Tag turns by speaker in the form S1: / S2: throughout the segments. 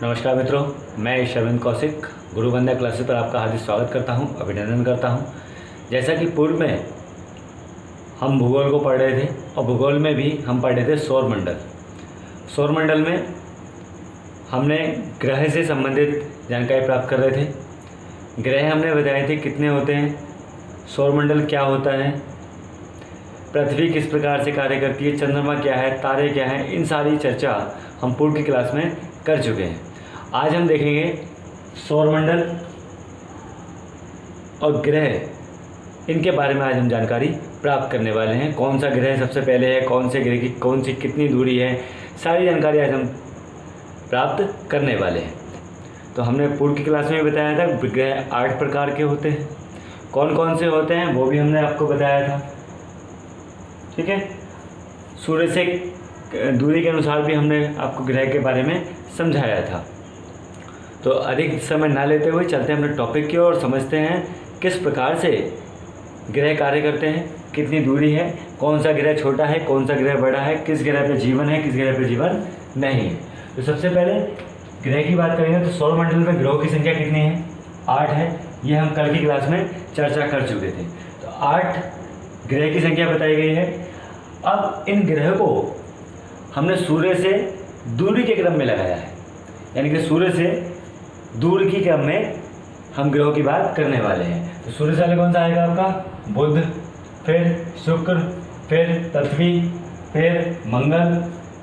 S1: नमस्कार मित्रों, मैं शर्विंद कौशिक गुरु वंदना क्लासेस पर आपका हार्दिक स्वागत करता हूं, अभिनंदन करता हूं। जैसा कि पूर्व में हम भूगोल को पढ़ रहे थे और भूगोल में भी हम पढ़ रहे थे सौर मंडल में हमने ग्रह से संबंधित जानकारी प्राप्त कर रहे थे। ग्रह हमने बताए थे कितने होते हैं, सौरमंडल क्या होता है, पृथ्वी किस प्रकार से कार्य करती है, चंद्रमा क्या है, तारे क्या हैं, इन सारी चर्चा हम पूर्व की क्लास में कर चुके हैं। आज हम देखेंगे सौरमंडल और ग्रह, इनके बारे में आज हम जानकारी प्राप्त करने वाले हैं। कौन सा ग्रह सबसे पहले है, कौन से ग्रह की कौन सी कितनी दूरी है, सारी जानकारी आज हम प्राप्त करने वाले हैं। तो हमने पूर्व की क्लास में बताया था ग्रह 8 प्रकार के होते हैं। कौन कौन से होते हैं वो भी हमने आपको बताया था, ठीक है। सूर्य से दूरी के अनुसार भी हमने आपको ग्रह के बारे में समझाया था। तो अधिक समय ना लेते हुए चलते हैं अपने टॉपिक की ओर और समझते हैं किस प्रकार से ग्रह कार्य करते हैं, कितनी दूरी है, कौन सा ग्रह छोटा है, कौन सा ग्रह बड़ा है, किस ग्रह पर जीवन है, किस ग्रह पर जीवन नहीं है। तो सबसे पहले ग्रह की बात करेंगे तो सौरमंडल में ग्रहों की संख्या कितनी है, 8 है। ये हम कल की क्लास में चर्चा कर चुके थे। तो 8 ग्रह की संख्या बताई गई है। अब इन ग्रह को हमने सूर्य से दूरी के क्रम में लगाया है, यानी कि सूर्य से दूर की क्रम में हम ग्रहों की बात करने वाले हैं। तो सूर्य से पहले कौन सा आएगा आपका, बुध, फिर शुक्र, फिर पृथ्वी, फिर मंगल,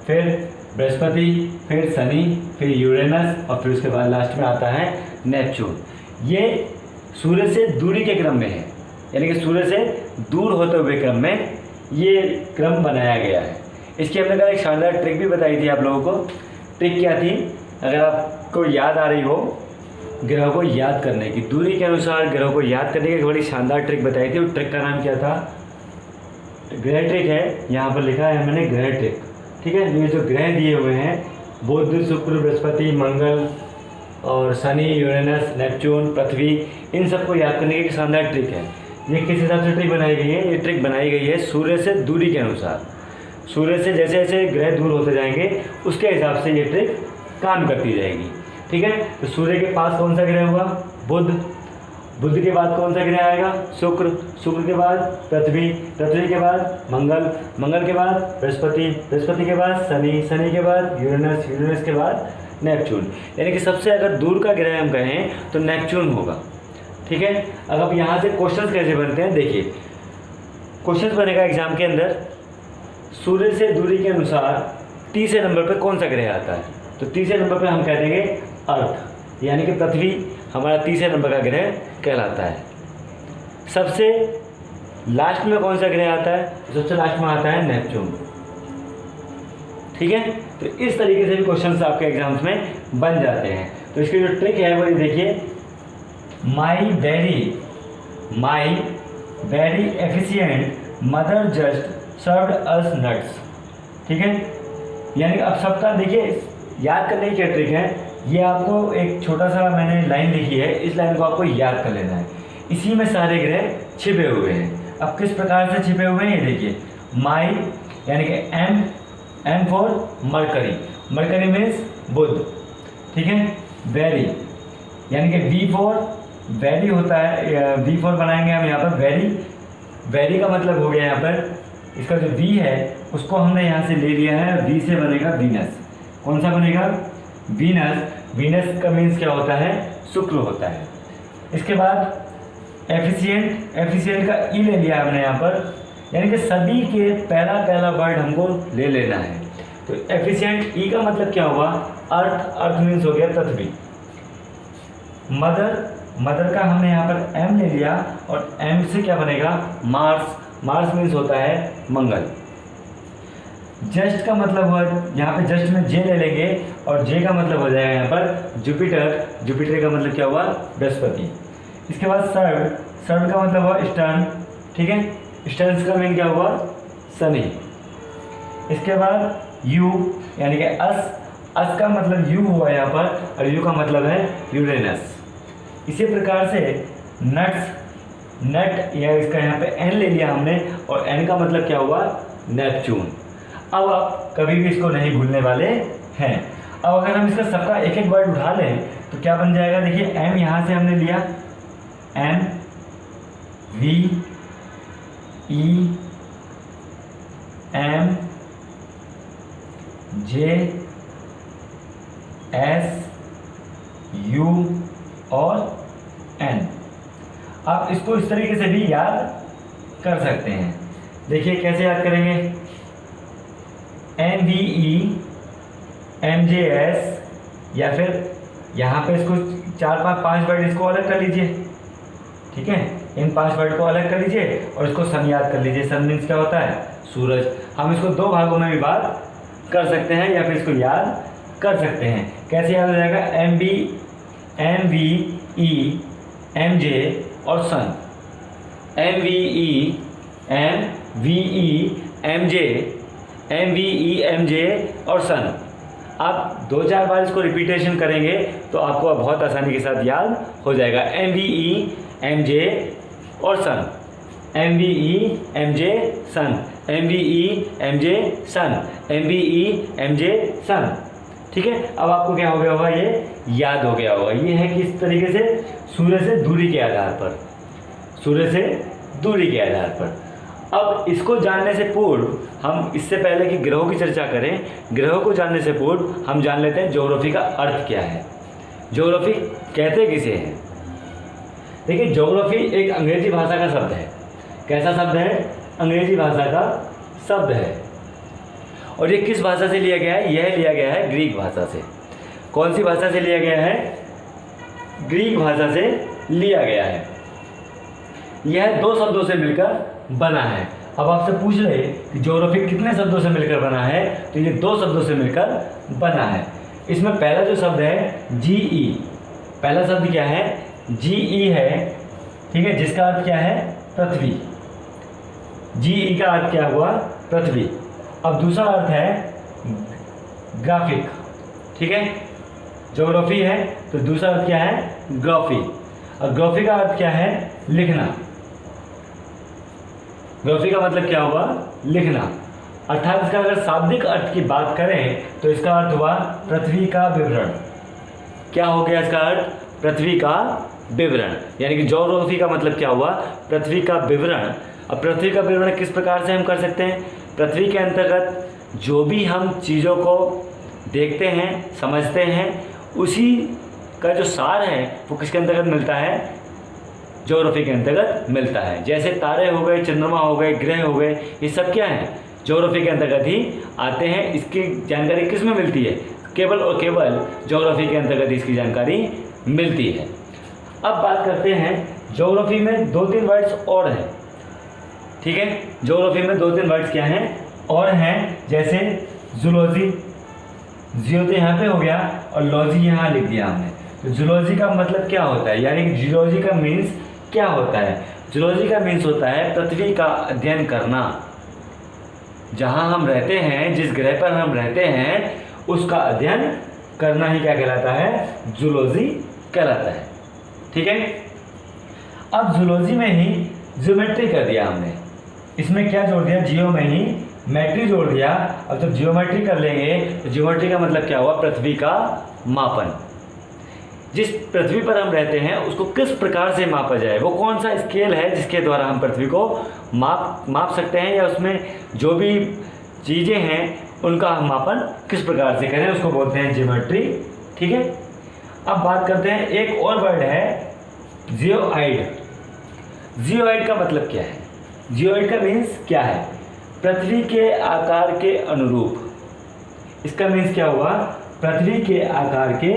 S1: फिर बृहस्पति, फिर शनि, फिर यूरेनस और फिर उसके बाद लास्ट में आता है नेपच्यून। ये सूर्य से दूरी के क्रम में है, यानी कि सूर्य से दूर होते हुए क्रम में ये क्रम बनाया गया है। इसकी हमने कल एक शानदार ट्रिक भी बताई थी आप लोगों को। ट्रिक क्या थी, अगर आपको याद आ रही हो, ग्रहों को याद करने की, दूरी के अनुसार ग्रहों को याद करने की एक बड़ी शानदार ट्रिक बताई थी। उस ट्रिक का नाम क्या था, ग्रह ट्रिक है। यहाँ पर लिखा है मैंने ग्रह ट्रिक, ठीक है। ये जो ग्रह दिए हुए हैं बुध, शुक्र, बृहस्पति, मंगल और शनि, यूरेनस, नेपच्यून, पृथ्वी, इन सबको याद करने की एक शानदार ट्रिक है। ये किस हिसाब से ट्रिक बनाई गई है, ये ट्रिक बनाई गई है सूर्य से दूरी के अनुसार। सूर्य से जैसे जैसे ग्रह दूर होते जाएंगे उसके हिसाब से ये ट्रिक काम करती जाएगी, ठीक है। तो सूर्य के पास कौन सा ग्रह हुआ, बुध, बुध के बाद कौन सा ग्रह आएगा, शुक्र, शुक्र के बाद पृथ्वी, पृथ्वी के बाद मंगल, मंगल के बाद बृहस्पति, बृहस्पति के बाद शनि, शनि के बाद यूरेनस, यूरेनस के बाद नेपच्यून। यानी कि सबसे अगर दूर का ग्रह हम कहें तो नेपच्यून होगा, ठीक है। अब यहाँ से क्वेश्चंस कैसे बनते हैं देखिए। क्वेश्चंस बनेगा एग्जाम के अंदर, सूर्य से दूरी के अनुसार तीसरे नंबर पे कौन सा ग्रह आता है। तो तीसरे नंबर पे हम कह देंगे अर्थ, यानी कि पृथ्वी हमारा तीसरे नंबर का ग्रह कहलाता है। सबसे लास्ट में कौन सा ग्रह आता है, सबसे लास्ट में आता है नेपच्यून, ठीक है। तो इस तरीके से भी क्वेश्चंस आपके एग्जाम्स में बन जाते हैं। तो इसकी जो ट्रिक है वो देखिए, my very efficient mother just served us nuts, ठीक है। यानी अब सबका देखिए याद करने की क्या ट्रिक है, ये आपको एक छोटा सा मैंने लाइन लिखी है, इस लाइन को आपको याद कर लेना है। इसी में सारे ग्रह छिपे हुए हैं। अब किस प्रकार से छिपे हुए हैं ये देखिए, माई यानी कि M for Mercury, Mercury means Budh, ठीक है। वेरी यानी कि वी फॉर वेरी होता है, वी फॉर बनाएंगे हम यहाँ पर वेरी, वेरी का मतलब हो गया यहाँ पर इसका जो वी है उसको हमने यहाँ से ले लिया है, वी से बनेगा वीनस। कौन सा बनेगा, वीनस। वीनस का मीन्स क्या होता है, शुक्र होता है। इसके बाद एफिशिएंट, एफिशिएंट का ई ले लिया हमने यहाँ पर, यानी कि सभी के पहला वर्ड हमको ले लेना है। तो एफिशिएंट ई का मतलब क्या हुआ, अर्थ, अर्थ मीन्स हो गया पृथ्वी। मदर, मदर का हमने यहाँ पर एम ले लिया और एम से क्या बनेगा, मार्स, मार्स मीन्स होता है मंगल। जस्ट का मतलब हुआ, यहाँ पे जस्ट में जे ले लेंगे और जे का मतलब हो जाएगा यहाँ पर जुपिटर, जुपिटर का मतलब क्या हुआ, बृहस्पति। इसके बाद सर्व, सर्व का मतलब हुआ स्टर्न, ठीक है। स्टर्न का मीन क्या हुआ, शनि। इसके बाद यू यानी कि अस का मतलब यू हुआ यहाँ पर और यू का मतलब है यूरेनस। इसी प्रकार से नट्स, नट या इसका यहाँ पे एन ले लिया हमने और एन का मतलब क्या हुआ, नेपच्यून। अब आप कभी भी इसको नहीं भूलने वाले हैं। अब अगर हम इसका सबका एक एक वर्ड उठा लें तो क्या बन जाएगा, देखिए एम यहाँ से हमने लिया, M V E M J S U और एन। आप इसको इस तरीके से भी याद कर सकते हैं। देखिए कैसे याद करेंगे, M V E M J S, या फिर यहाँ पे इसको 4-5 वर्ड इसको अलग कर लीजिए, ठीक है, इन 5 वर्ड को अलग कर लीजिए और इसको सन याद कर लीजिए। सन मीन्स क्या होता है, सूरज। हम इसको 2 भागों में भी बात कर सकते हैं या फिर इसको याद कर सकते हैं। कैसे याद हो जाएगा, M V E M J और sun, M V E M J और सन। आप 2-4 बार इसको रिपीटेशन करेंगे तो आपको बहुत आसानी के साथ याद हो जाएगा। M V E M J और sun, M V E M J sun, M V E M J sun, M V E M J sun. ठीक है, अब आपको क्या हो गया होगा, ये याद हो गया होगा। ये है किस तरीके से, सूर्य से दूरी के आधार पर, सूर्य से दूरी के आधार पर। अब इसको जानने से पूर्व हम, इससे पहले कि ग्रहों की चर्चा करें, ग्रहों को जानने से पूर्व हम जान लेते हैं ज्योग्राफी का अर्थ क्या है। ज्योग्राफी कहते किसे हैं? देखिए, ज्योग्राफी एक अंग्रेजी भाषा का शब्द है। कैसा शब्द है? अंग्रेजी भाषा का शब्द है। और ये किस भाषा से लिया गया है? यह लिया गया है ग्रीक भाषा से। कौन सी भाषा से लिया गया है? ग्रीक भाषा से लिया गया है। यह 2 शब्दों से मिलकर बना है। अब आपसे पूछ रहे कि ज्योग्राफी कितने शब्दों से मिलकर बना है, तो ये 2 शब्दों से मिलकर बना है। इसमें पहला जो शब्द है जीई, पहला शब्द क्या है? जीई है, ठीक है, जिसका अर्थ क्या है? पृथ्वी। जीई का अर्थ क्या हुआ? पृथ्वी। अब दूसरा अर्थ है ग्राफिक, ठीक है, ज्योग्राफी है तो दूसरा अर्थ क्या है? ग्राफी। अब ग्राफी का अर्थ क्या है? लिखना। ग्राफी का मतलब क्या हुआ? लिखना। अर्थात इसका अगर शाब्दिक अर्थ की बात करें तो इसका अर्थ हुआ पृथ्वी का विवरण। क्या हो गया इसका अर्थ? पृथ्वी का विवरण। यानी कि ज्योग्राफी का मतलब क्या हुआ? पृथ्वी का विवरण। अब पृथ्वी का विवरण किस प्रकार से हम कर सकते हैं? पृथ्वी के अंतर्गत जो भी हम चीज़ों को देखते हैं, समझते हैं, उसी का जो सार है वो किसके अंतर्गत मिलता है? ज्योग्राफी के अंतर्गत मिलता है। जैसे तारे हो गए, चंद्रमा हो गए, ग्रह हो गए, ये सब क्या है? ज्योग्राफी के अंतर्गत ही आते हैं। इसकी जानकारी किस में मिलती है? केवल और केवल ज्योग्राफी के अंतर्गत इसकी जानकारी मिलती है। अब बात करते हैं, ज्योग्राफी में 2-3 वर्ड्स और हैं, ठीक है, ज्योग्राफी में 2-3 वर्ड्स क्या हैं? और हैं, जैसे जूलॉजी। जियो तो यहाँ पे हो गया और लॉजी यहाँ लिख दिया हमने। तो जूलॉजी का मतलब क्या होता है? यानी कि जूलॉजी का मीन्स क्या होता है? जूलॉजी का मीन्स होता है पृथ्वी का अध्ययन करना। जहाँ हम रहते हैं, जिस ग्रह पर हम रहते हैं, उसका अध्ययन करना ही क्या कहलाता है? जूलॉजी कहलाता है। ठीक है, अब जूलॉजी में ही ज्योमेट्री कर दिया हमने। इसमें क्या जोड़ दिया? जियो में ही मैट्री जोड़ दिया। अब जब जियोमेट्री कर लेंगे तो जियोमेट्री का मतलब क्या हुआ? पृथ्वी का मापन। जिस पृथ्वी पर हम रहते हैं उसको किस प्रकार से मापा जाए, वो कौन सा स्केल है जिसके द्वारा हम पृथ्वी को माप सकते हैं, या उसमें जो भी चीज़ें हैं उनका हम मापन किस प्रकार से करें, उसको बोलते हैं जियोमेट्री। ठीक है, अब बात करते हैं, एक और वर्ड है जियोइड। जियोइड का मतलब क्या है? जियोइड का मीन्स क्या है? पृथ्वी के आकार के अनुरूप। इसका मीन्स क्या हुआ? पृथ्वी के आकार के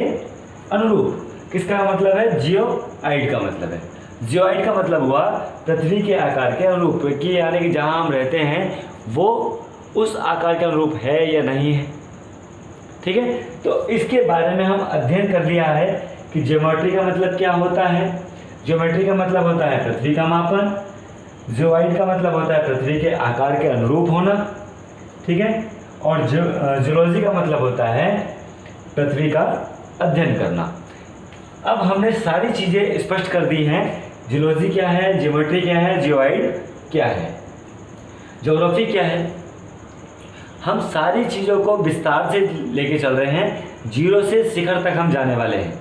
S1: अनुरूप। किसका मतलब है? जियोइड का मतलब है। जियोइड का मतलब हुआ पृथ्वी के आकार के अनुरूप, कि यानी कि जहाँ हम रहते हैं वो उस आकार के अनुरूप है या नहीं है। ठीक है, तो इसके बारे में हम अध्ययन कर लिया है कि ज्योमेट्री का मतलब क्या होता है। ज्योमेट्री का मतलब होता है पृथ्वी का मापन। जियोइड का मतलब होता है पृथ्वी के आकार के अनुरूप होना। ठीक है, और जूलॉजी का मतलब होता है पृथ्वी का अध्ययन करना। अब हमने सारी चीज़ें स्पष्ट कर दी हैं। जूलॉजी क्या है, जियोमेट्री क्या है, जियोइड क्या है, ज्योग्राफी क्या है। हम सारी चीज़ों को विस्तार से लेके चल रहे हैं, जीरो से शिखर तक हम जाने वाले हैं।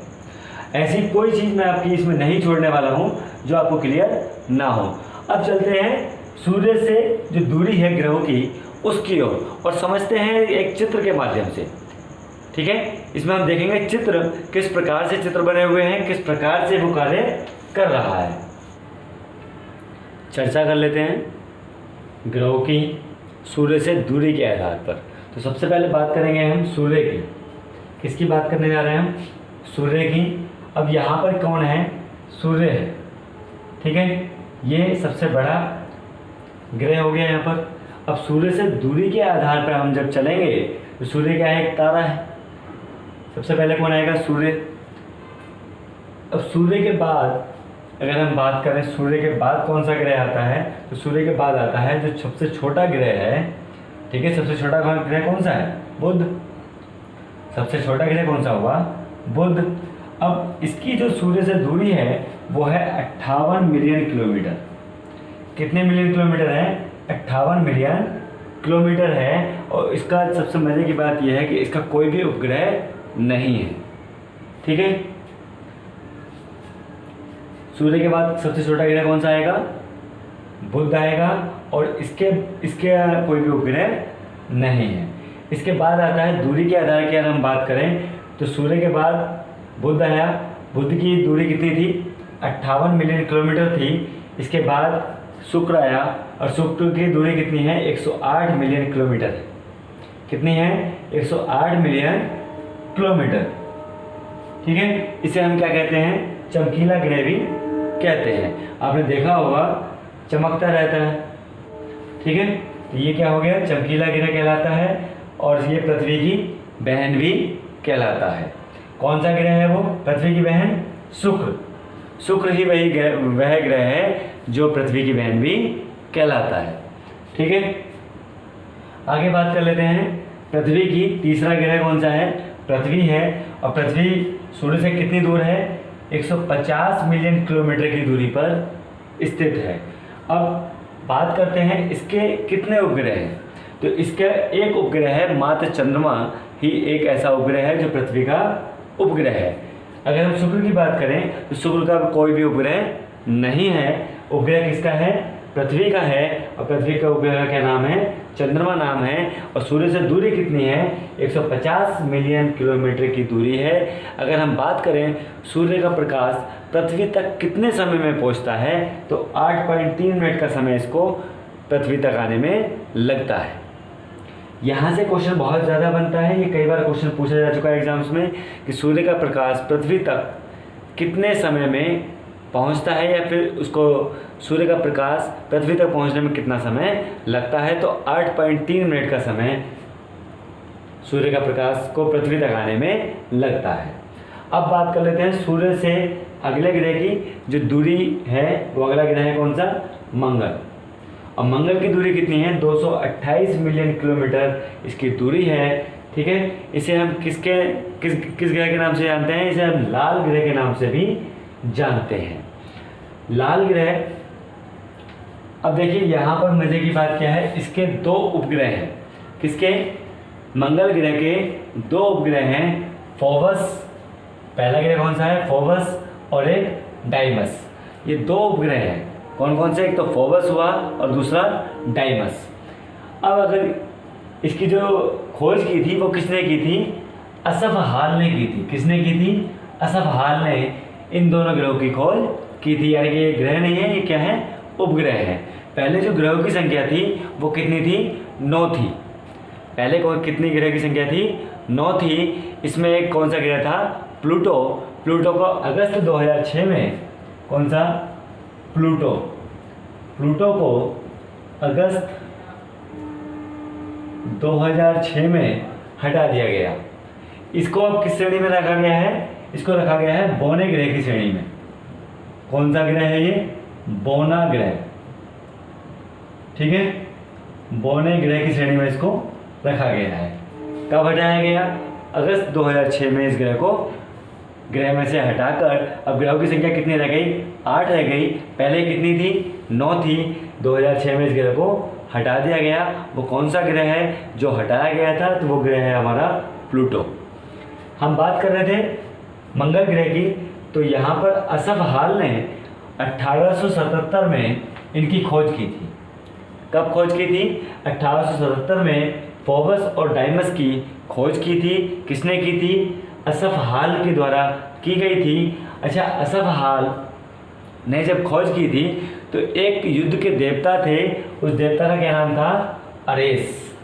S1: ऐसी कोई चीज़ मैं आपकी इसमें नहीं छोड़ने वाला हूँ जो आपको क्लियर ना हो। अब चलते हैं सूर्य से जो दूरी है ग्रहों की उसकी ओर और समझते हैं एक चित्र के माध्यम से। ठीक है, इसमें हम देखेंगे चित्र किस प्रकार से चित्र बने हुए हैं, किस प्रकार से वो कार्य कर रहा है। चर्चा कर लेते हैं ग्रहों की सूर्य से दूरी के आधार पर। तो सबसे पहले बात करेंगे हम सूर्य की। किसकी बात करने जा रहे हैं हम? सूर्य की। अब यहाँ पर कौन है? सूर्य है। ठीक है, ये सबसे बड़ा ग्रह हो गया यहाँ पर। अब सूर्य से दूरी के आधार पर हम जब चलेंगे तो सूर्य क्या है? एक तारा है। सबसे पहले कौन आएगा? सूर्य। अब सूर्य के बाद अगर हम बात करें सूर्य के बाद कौन सा ग्रह आता है, तो सूर्य के बाद आता है जो सबसे छोटा ग्रह है। ठीक है, सबसे छोटा ग्रह कौन सा है? बुध। सबसे छोटा ग्रह कौन सा हुआ? बुध। अब इसकी जो सूर्य से दूरी है वो है 58 मिलियन किलोमीटर। कितने मिलियन किलोमीटर है? 58 मिलियन किलोमीटर है। और इसका सबसे मजे की बात यह है कि इसका कोई भी उपग्रह नहीं है। ठीक है, सूर्य के बाद सबसे छोटा ग्रह कौन सा आएगा? बुध आएगा। और इसके कोई भी उपग्रह नहीं है। इसके बाद आता है दूरी के आधार की अगर हम बात करें तो सूर्य के बाद बुध आया। बुध की दूरी कितनी थी? 58 मिलियन किलोमीटर थी। इसके बाद शुक्र आया और शुक्र की दूरी कितनी है? 108 मिलियन किलोमीटर है। कितनी है? 108 मिलियन किलोमीटर। ठीक है, इसे हम क्या कहते हैं? चमकीला ग्रह भी कहते हैं। आपने देखा होगा चमकता रहता है। ठीक है, तो ये क्या हो गया? चमकीला ग्रह कहलाता है। और ये पृथ्वी की बहन भी कहलाता है। कौन सा ग्रह है वो? पृथ्वी की बहन शुक्र। शुक्र ही वह ग्रह है जो पृथ्वी की बहन भी कहलाता है। ठीक है, आगे बात कर लेते हैं पृथ्वी की। तीसरा ग्रह कौन सा है? पृथ्वी है। और पृथ्वी सूर्य से कितनी दूर है? 150 मिलियन किलोमीटर की दूरी पर स्थित है। अब बात करते हैं इसके कितने उपग्रह हैं। तो इसका एक उपग्रह है, मात्र चंद्रमा ही एक ऐसा उपग्रह है जो पृथ्वी का उपग्रह है। अगर हम शुक्र की बात करें तो शुक्र का कोई भी उपग्रह नहीं है। उपग्रह किसका है? पृथ्वी का है। और पृथ्वी का उपग्रह का क्या नाम है? चंद्रमा नाम है। और सूर्य से दूरी कितनी है? 150 मिलियन किलोमीटर की दूरी है। अगर हम बात करें सूर्य का प्रकाश पृथ्वी तक कितने समय में पहुंचता है, तो 8.3 मिनट का समय इसको पृथ्वी तक आने में लगता है। यहाँ से क्वेश्चन बहुत ज़्यादा बनता है। ये कई बार क्वेश्चन पूछा जा चुका है एग्जाम्स में कि सूर्य का प्रकाश पृथ्वी तक कितने समय में पहुँचता है, या फिर उसको सूर्य का प्रकाश पृथ्वी तक पहुँचने में कितना समय लगता है। तो 8.3 मिनट का समय सूर्य का प्रकाश को पृथ्वी तक आने में लगता है। अब बात कर लेते हैं सूर्य से अगले ग्रह की जो दूरी है। वो अगला ग्रह है कौन सा? मंगल। और मंगल की दूरी कितनी है? 228 मिलियन किलोमीटर इसकी दूरी है। ठीक है, इसे हम किस ग्रह के नाम से जानते हैं? इसे हम लाल ग्रह के नाम से भी जानते हैं। लाल ग्रह। अब देखिए यहाँ पर मजे की बात क्या है, इसके दो उपग्रह हैं। किसके? मंगल ग्रह के दो उपग्रह हैं, फोबस। पहला ग्रह कौन सा है? फोबस। और एक डाइमस। ये दो उपग्रह हैं। कौन कौन से? एक तो फोबस हुआ और दूसरा डाइमस। अब अगर इसकी जो खोज की थी वो किसने की थी? असफ हाल ने की थी। किसने की थी? असफ हाल ने इन दोनों ग्रहों की खोज की थी। यानी कि ये ग्रह नहीं है, ये क्या है? उपग्रह है। पहले जो ग्रहों की संख्या थी वो कितनी थी? 9 थी। पहले कितनी ग्रह की संख्या थी? 9 थी। इसमें एक कौन सा ग्रह था? प्लूटो। प्लूटो को अगस्त 2006 में कौन सा? प्लूटो को अगस्त 2006 में हटा दिया गया। इसको अब किस श्रेणी में रखा गया है? इसको रखा गया है बौने ग्रह की श्रेणी में। कौन सा ग्रह है ये? बौना ग्रह। ठीक है, बौने ग्रह की श्रेणी में इसको रखा गया है। कब हटाया गया? अगस्त 2006 में इस ग्रह में से हटाकर अब ग्रहों की संख्या कितनी रह गई? 8 रह गई। पहले कितनी थी? 9 थी। 2006 में इस ग्रह को हटा दिया गया, वो कौन सा ग्रह है जो हटाया गया था, तो वो ग्रह है हमारा प्लूटो। हम बात कर रहे थे मंगल ग्रह की, तो यहाँ पर असफ हाल ने 1877 में इनकी खोज की थी। कब खोज की थी? 1877 में फोबस और डाइमस की खोज की थी। किसने की थी? असफ हाल के द्वारा की गई थी। अच्छा, असफ हाल ने जब खोज की थी तो एक युद्ध के देवता थे, उस देवता का क्या नाम था? अरेस।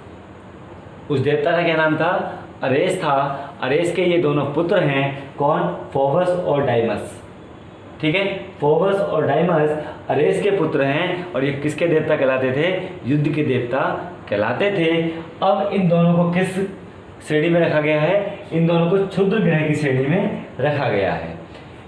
S1: उस देवता का क्या नाम था? अरेस था। अरेस के ये दोनों पुत्र हैं, कौन? फोबस और डाइमस। ठीक है, फोबस और डाइमस अरेस के पुत्र हैं, और ये किसके देवता कहलाते थे? युद्ध के देवता कहलाते थे। अब इन दोनों को किस श्रेणी में रखा गया है? इन दोनों को क्षुद्र ग्रह की श्रेणी में रखा गया है।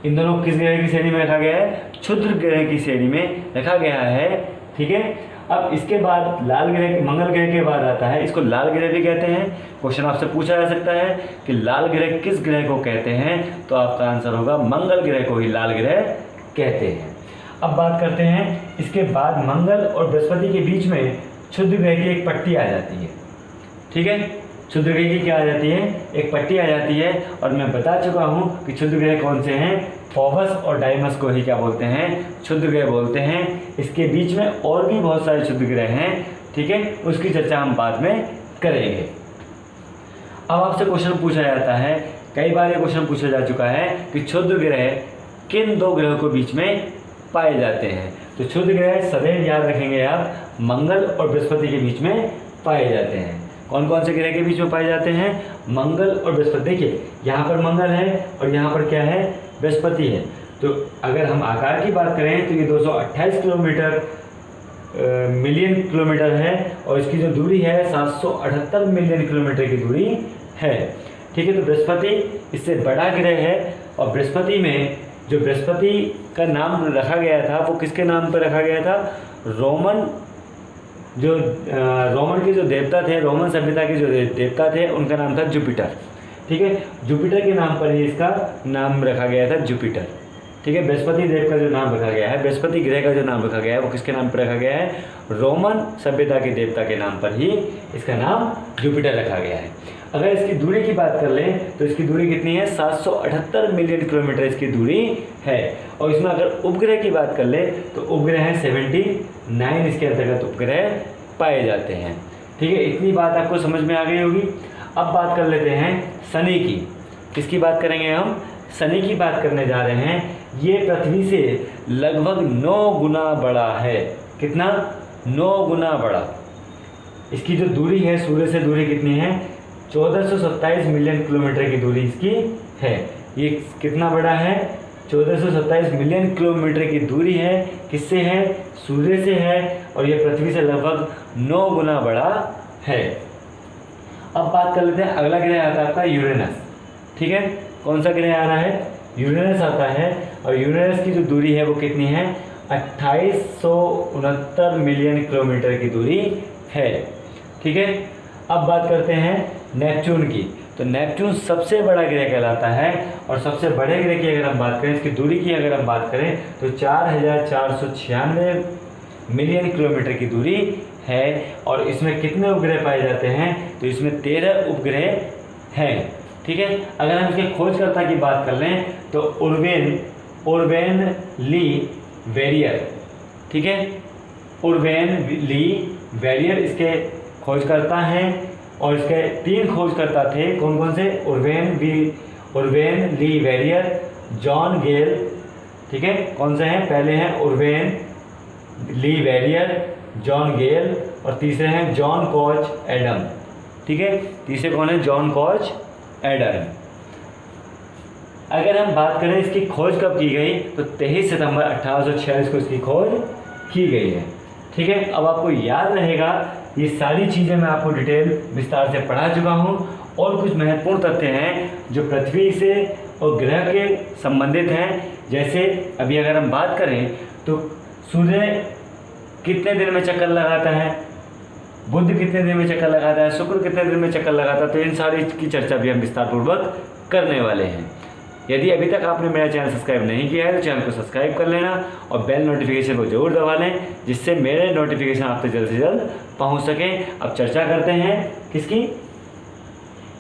S1: इन दोनों को किस ग्रह की श्रेणी में रखा गया है? क्षुद्र ग्रह की श्रेणी में रखा गया है। ठीक है, अब इसके बाद लाल ग्रह, मंगल ग्रह के बाद आता है, इसको लाल ग्रह भी कहते हैं। क्वेश्चन आपसे पूछा जा सकता है कि लाल ग्रह किस ग्रह को कहते हैं, तो आपका आंसर होगा मंगल ग्रह को ही लाल ग्रह कहते हैं। अब बात करते हैं, इसके बाद मंगल और बृहस्पति के बीच में क्षुद्र ग्रह की एक पट्टी आ जाती है। ठीक है, क्षुद्र ग्रह की क्या आ जाती है? एक पट्टी आ जाती है। और मैं बता चुका हूँ कि क्षुद्र ग्रह कौन से हैं? फोबस और डाइमस को ही क्या बोलते हैं? क्षुद्र ग्रह बोलते हैं। इसके बीच में और भी बहुत सारे क्षुद्र ग्रह हैं। ठीक है, उसकी चर्चा हम बाद में करेंगे। अब आपसे क्वेश्चन पूछा जाता है, कई बार ये क्वेश्चन पूछा जा चुका है कि क्षुद्र ग्रह किन दो ग्रहों के बीच में पाए जाते हैं। तो क्षुद्र ग्रह सदैव याद रखेंगे आप, मंगल और बृहस्पति के बीच में पाए जाते हैं। कौन कौन से ग्रह के बीच में पाए जाते हैं? मंगल और बृहस्पति। देखिए, यहाँ पर मंगल है और यहाँ पर क्या है? बृहस्पति है। तो अगर हम आकार की बात करें तो ये 228 किलोमीटर मिलियन किलोमीटर है, और इसकी जो दूरी है 778 मिलियन किलोमीटर की दूरी है। ठीक है, तो बृहस्पति इससे बड़ा ग्रह है। और बृहस्पति में जो बृहस्पति का नाम रखा गया था वो किसके नाम पर रखा गया था? रोमन के जो देवता थे, रोमन सभ्यता के जो देवता थे, उनका नाम था जुपिटर। ठीक है, जुपिटर के नाम पर ही इसका नाम रखा गया था, जुपिटर। ठीक है, बृहस्पति देव का जो नाम रखा गया है, बृहस्पति ग्रह का जो नाम रखा गया है, वो किसके नाम पर रखा गया है? रोमन सभ्यता के देवता के नाम पर ही इसका नाम जुपिटर रखा गया है। अगर इसकी दूरी की बात कर लें तो इसकी दूरी कितनी है? 778 मिलियन किलोमीटर इसकी दूरी है। और इसमें अगर उपग्रह की बात कर लें तो उपग्रह है 79 इसके अंतर्गत उपग्रह पाए जाते हैं। ठीक है, इतनी बात आपको समझ में आ गई होगी। अब बात कर लेते हैं शनि की। किसकी बात करेंगे हम? शनि की बात करने जा रहे हैं। ये पृथ्वी से लगभग 9 गुना बड़ा है। कितना? 9 गुना बड़ा। इसकी जो दूरी है, सूर्य से दूरी कितनी है? 1427 मिलियन किलोमीटर की दूरी इसकी है। ये कितना बड़ा है? 1427 मिलियन किलोमीटर की दूरी है। किससे है? सूर्य से है। और ये पृथ्वी से लगभग 9 गुना बड़ा है। अब बात कर लेते हैं, अगला ग्रह आता है आपका यूरेनस। ठीक है, कौन सा ग्रह आ रहा है? यूरेनस आता है। और यूरेनस की जो दूरी है वो कितनी है? 2869 मिलियन किलोमीटर की दूरी है। ठीक है, अब बात करते हैं नेपच्यून की। तो नेपच्यून सबसे बड़ा ग्रह कहलाता है। और सबसे बड़े ग्रह की अगर हम बात करें, इसकी दूरी की अगर हम बात करें तो 4496 मिलियन किलोमीटर की दूरी है। और इसमें कितने उपग्रह पाए जाते हैं? तो इसमें 13 उपग्रह हैं। ठीक है, अगर हम इसके खोजकर्ता की बात कर लें तो उर्वेन ली वेरियर। ठीक है, उर्वेन ली वेरियर इसके खोजकर्ता हैं। और इसके 3 खोजकर्ता थे। कौन कौन से? उर्वेन ली वेरियर, जॉन गेल। ठीक है, कौन से हैं? पहले हैं उर्वेन ली वेरियर, जॉन गेल, और तीसरे हैं जॉन कॉच एडम। ठीक है, तीसरे कौन है? जॉन कॉच एडम। अगर हम बात करें इसकी खोज कब की गई तो 23 सितंबर 1846 को इसकी खोज की गई है। ठीक है, अब आपको याद रहेगा, ये सारी चीज़ें मैं आपको डिटेल विस्तार से पढ़ा चुका हूँ। और कुछ महत्वपूर्ण तथ्य हैं जो पृथ्वी से और ग्रह के संबंधित हैं। जैसे अभी अगर हम बात करें तो सूर्य कितने दिन में चक्कर लगाता है, बुध कितने दिन में चक्कर लगाता है, शुक्र कितने दिन में चक्कर लगाता है, तो इन सारी की चर्चा भी हम विस्तारपूर्वक करने वाले हैं। यदि अभी तक आपने मेरा चैनल सब्सक्राइब नहीं किया है तो चैनल को सब्सक्राइब कर लेना और बेल नोटिफिकेशन को जरूर दबा लें, जिससे मेरे नोटिफिकेशन आप तक जल्द से जल्द पहुंच सके। अब चर्चा करते हैं किसकी,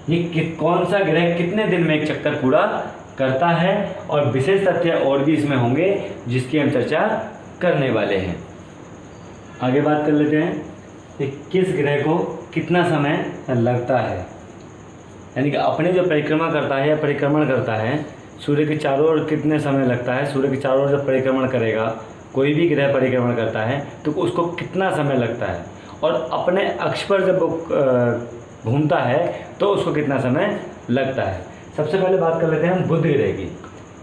S1: ये कौन सा ग्रह कितने दिन में एक चक्कर पूरा करता है, और विशेष तथ्य और भी इसमें होंगे जिसकी हम चर्चा करने वाले हैं। आगे बात कर लेते हैं कि किस ग्रह को कितना समय लगता है, यानी कि अपने जो परिक्रमा करता है या परिक्रमण करता है सूर्य के चारों ओर कितने समय लगता है। सूर्य के चारों ओर जब परिक्रमण करेगा, कोई भी ग्रह परिक्रमण करता है तो उसको कितना समय लगता है, और अपने अक्ष पर जब घूमता है तो उसको कितना समय लगता है। सबसे पहले बात कर लेते हैं हम बुध ग्रह की।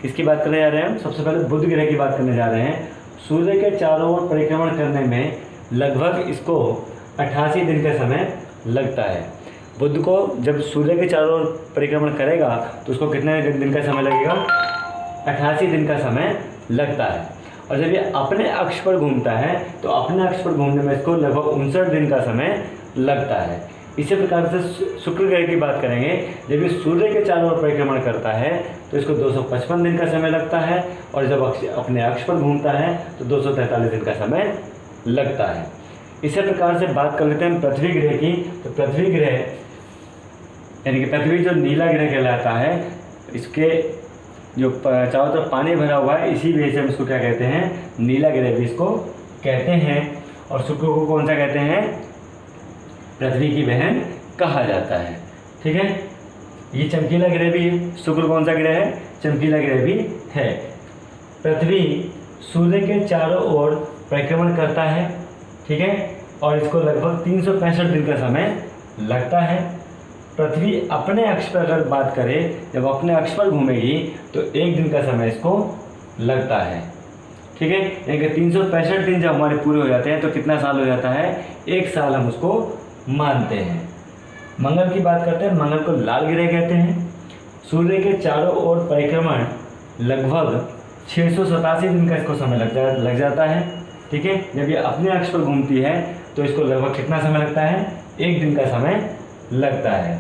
S1: किसकी बात करने जा रहे हैं हम, सबसे पहले बुध ग्रह की बात करने जा रहे हैं। सूर्य के चारों ओर परिक्रमण करने में लगभग इसको 88 दिन का समय लगता है। बुध को जब सूर्य के चारों ओर परिक्रमण करेगा तो उसको कितने दिन का समय लगेगा, 88 दिन का समय लगता है। और जब ये अपने अक्ष पर घूमता है तो अपने अक्ष पर घूमने में इसको लगभग 59 दिन का समय लगता है। इसी प्रकार से शुक्र ग्रह की बात करेंगे, जब ये सूर्य के चारों ओर परिक्रमण करता है तो इसको 255 दिन का समय लगता है, और जब अपने अक्ष पर घूमता है तो 243 दिन का समय लगता है। इसी प्रकार से बात कर लेते हैं पृथ्वी ग्रह की। तो पृथ्वी ग्रह यानी कि पृथ्वी जो नीला ग्रह कहलाता है, इसके जो चारों तरफ पानी भरा हुआ है, इसी वजह से हम इसको क्या कहते हैं, नीला ग्रह भी इसको कहते हैं। और शुक्र को कौन सा कहते हैं, पृथ्वी की बहन कहा जाता है। ठीक है, ये चमकीला ग्रह भी है। शुक्र कौन सा ग्रह है, चमकीला ग्रह भी है। पृथ्वी सूर्य के चारों ओर परिक्रमण करता है, ठीक है, और इसको लगभग 365 दिन का समय लगता है। पृथ्वी अपने अक्ष पर अगर बात करें, जब अपने अक्ष पर घूमेगी तो 1 दिन का समय इसको लगता है। ठीक है, यानी कि 365 दिन जब हमारे पूरे हो जाते हैं तो कितना साल हो जाता है, 1 साल हम उसको मानते हैं। मंगल की बात करते हैं। मंगल को लाल ग्रह कहते हैं। सूर्य के चारों ओर परिक्रमण लगभग 687 दिन का इसको समय लग जाता है। ठीक है, जब ये अपने अक्ष पर घूमती है तो इसको लगभग कितना समय लगता है, 1 दिन का समय लगता है।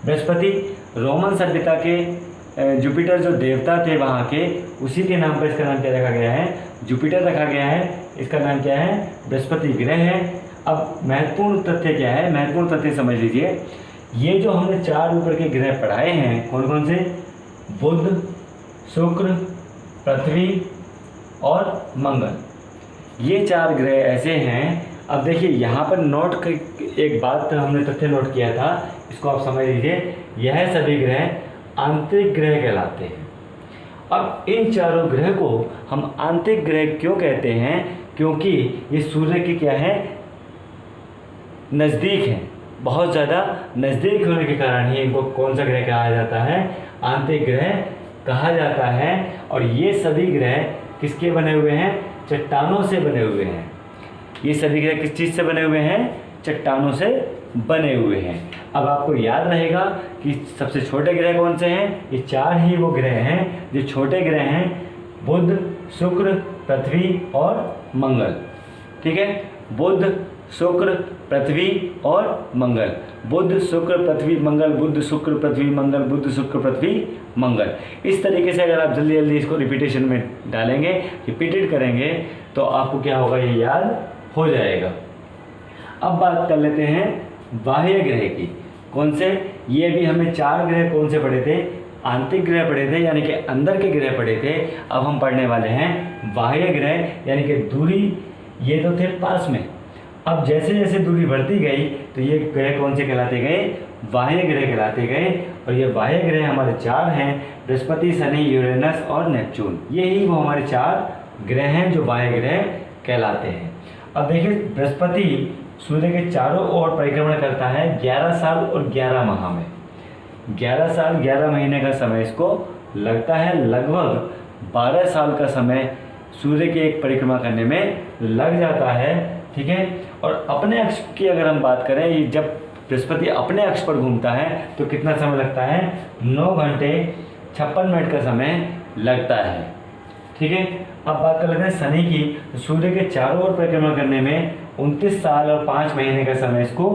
S1: बृहस्पति रोमन सभ्यता के जुपिटर जो देवता थे वहाँ के, उसी के नाम पर इसका नाम क्या रखा गया है, जुपिटर रखा गया है। इसका नाम क्या है, बृहस्पति ग्रह है। अब महत्वपूर्ण तथ्य क्या है, महत्वपूर्ण तथ्य समझ लीजिए। ये जो हमने 4 ऊपर के ग्रह पढ़ाए हैं, कौन कौन से, बुध, शुक्र, पृथ्वी और मंगल, ये 4 ग्रह ऐसे हैं। अब देखिए यहाँ पर एक बात हमने तथ्य नोट किया था, इसको आप समझ लीजिए। यह सभी ग्रह आंतरिक ग्रह कहलाते हैं। अब इन चारों ग्रह को हम आंतरिक ग्रह क्यों कहते हैं, क्योंकि ये सूर्य के क्या है, नज़दीक हैं, बहुत ज़्यादा नज़दीक होने के कारण ही इनको कौन सा ग्रह कहा जाता है, आंतरिक ग्रह कहा जाता है। और ये सभी ग्रह किसके बने हुए हैं, चट्टानों से बने हुए हैं। ये सभी ग्रह किस चीज़ से बने हुए हैं, चट्टानों से बने हुए हैं। अब आपको याद रहेगा कि सबसे छोटे ग्रह कौन से हैं, ये 4 ही वो ग्रह हैं जो छोटे ग्रह हैं, बुध, शुक्र, पृथ्वी और मंगल। ठीक है, बुध, शुक्र, पृथ्वी और मंगल। बुध, शुक्र, पृथ्वी, मंगल, बुध, शुक्र, पृथ्वी, मंगल, बुध, शुक्र, पृथ्वी, मंगल। इस तरीके से अगर आप जल्दी जल्दी इसको रिपीटेशन में डालेंगे, रिपीटेड करेंगे, तो आपको क्या होगा, ये याद हो जाएगा। अब बात कर लेते हैं बाह्य ग्रह की। कौन से, ये भी हमें 4 ग्रह कौन से पढ़े थे, आंतरिक ग्रह पढ़े थे, यानी कि अंदर के ग्रह पढ़े थे। अब हम पढ़ने वाले हैं बाह्य ग्रह, यानी कि दूरी, ये तो थे पास में। अब जैसे जैसे दूरी बढ़ती गई तो ये ग्रह कौन से कहलाते गए, बाह्य ग्रह कहलाते गए। और ये बाह्य ग्रह हमारे 4 हैं, बृहस्पति, शनि, यूरेनस और नेपच्यून। ये ही वो हमारे 4 ग्रह हैं जो बाह्य ग्रह कहलाते हैं। अब देखिए, बृहस्पति सूर्य के चारों ओर परिक्रमण करता है 11 साल और 11 माह में। 11 साल 11 महीने का समय इसको लगता है। लगभग 12 साल का समय सूर्य के एक परिक्रमा करने में लग जाता है। ठीक है, और अपने अक्ष की अगर हम बात करें, ये जब बृहस्पति अपने अक्ष पर घूमता है तो कितना समय लगता है, 9 घंटे 56 मिनट का समय लगता है। ठीक है, अब बात कर लेते हैं शनि की। तो सूर्य के चारों ओर परिक्रमा करने में 29 साल और 5 महीने का समय इसको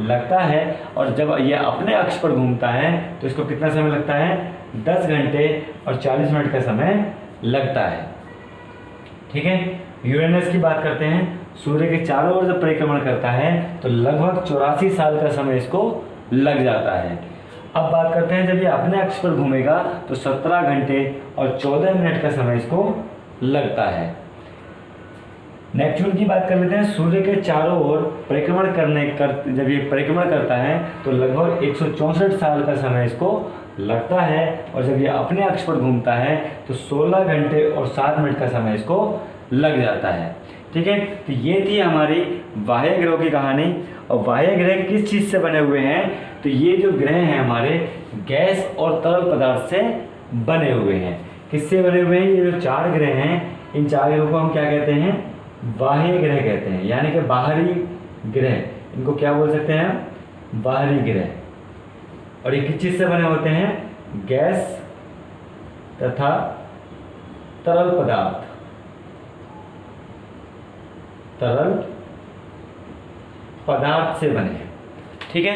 S1: लगता है। और जब ये अपने अक्ष पर घूमता है तो इसको कितना समय लगता है, 10 घंटे और 40 मिनट का समय लगता है। ठीक है, यूरेनस की बात करते हैं। सूर्य के चारों ओर जब परिक्रमण करता है तो लगभग 84 साल का समय इसको लग जाता है। अब बात करते हैं जब ये अपने अक्ष पर घूमेगा तो 17 घंटे और 14 मिनट का समय इसको लगता है। नेपच्यून की बात कर लेते हैं। सूर्य के चारों ओर परिक्रमण जब ये परिक्रमण करता है तो लगभग 164 साल का समय इसको लगता है, और जब ये अपने अक्ष पर घूमता है तो 16 घंटे और 7 मिनट का समय इसको लग जाता है। ठीक है, तो ये थी हमारी बाह्य ग्रहों की कहानी। और बाह्य ग्रह किस चीज़ से बने हुए हैं, तो ये जो ग्रह हैं हमारे गैस और तरल पदार्थ से बने हुए हैं। किससे बने हुए हैं? ये जो 4 ग्रह हैं, इन 4 ग्रहों को हम क्या कहते हैं? बाह्य ग्रह कहते हैं, यानी कि बाहरी ग्रह। इनको क्या बोल सकते हैं? बाहरी ग्रह। और ये किस चीज़ से बने होते हैं? गैस तथा तरल पदार्थ, तरल पदार्थ से बने। ठीक है,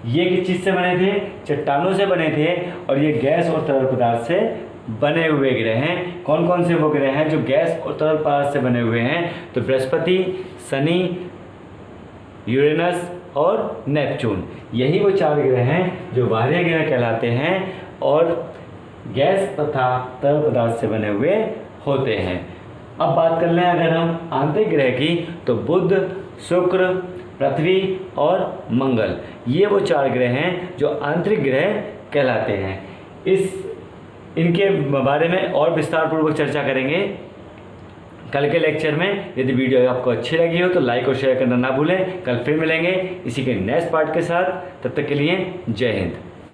S1: ये किस चीज़ से बने थे? चट्टानों से बने थे, और ये गैस और तरल पदार्थ से बने हुए ग्रह हैं। कौन कौन से वो ग्रह हैं जो गैस और तरल पदार्थ से बने हुए हैं? तो बृहस्पति, शनि, यूरेनस और नेपच्यून, यही वो 4 ग्रह हैं जो बाहरी ग्रह कहलाते हैं और गैस तथा तरल पदार्थ से बने हुए होते हैं। अब बात कर लें अगर हम आंतरिक ग्रह की, तो बुध, शुक्र, पृथ्वी और मंगल, ये वो 4 ग्रह हैं जो आंतरिक ग्रह कहलाते हैं। इनके बारे में और विस्तार पूर्वक चर्चा करेंगे कल के लेक्चर में। यदि वीडियो आपको अच्छी लगी हो तो लाइक और शेयर करना ना भूलें। कल फिर मिलेंगे इसी के नेक्स्ट पार्ट के साथ। तब तक के लिए जय हिंद।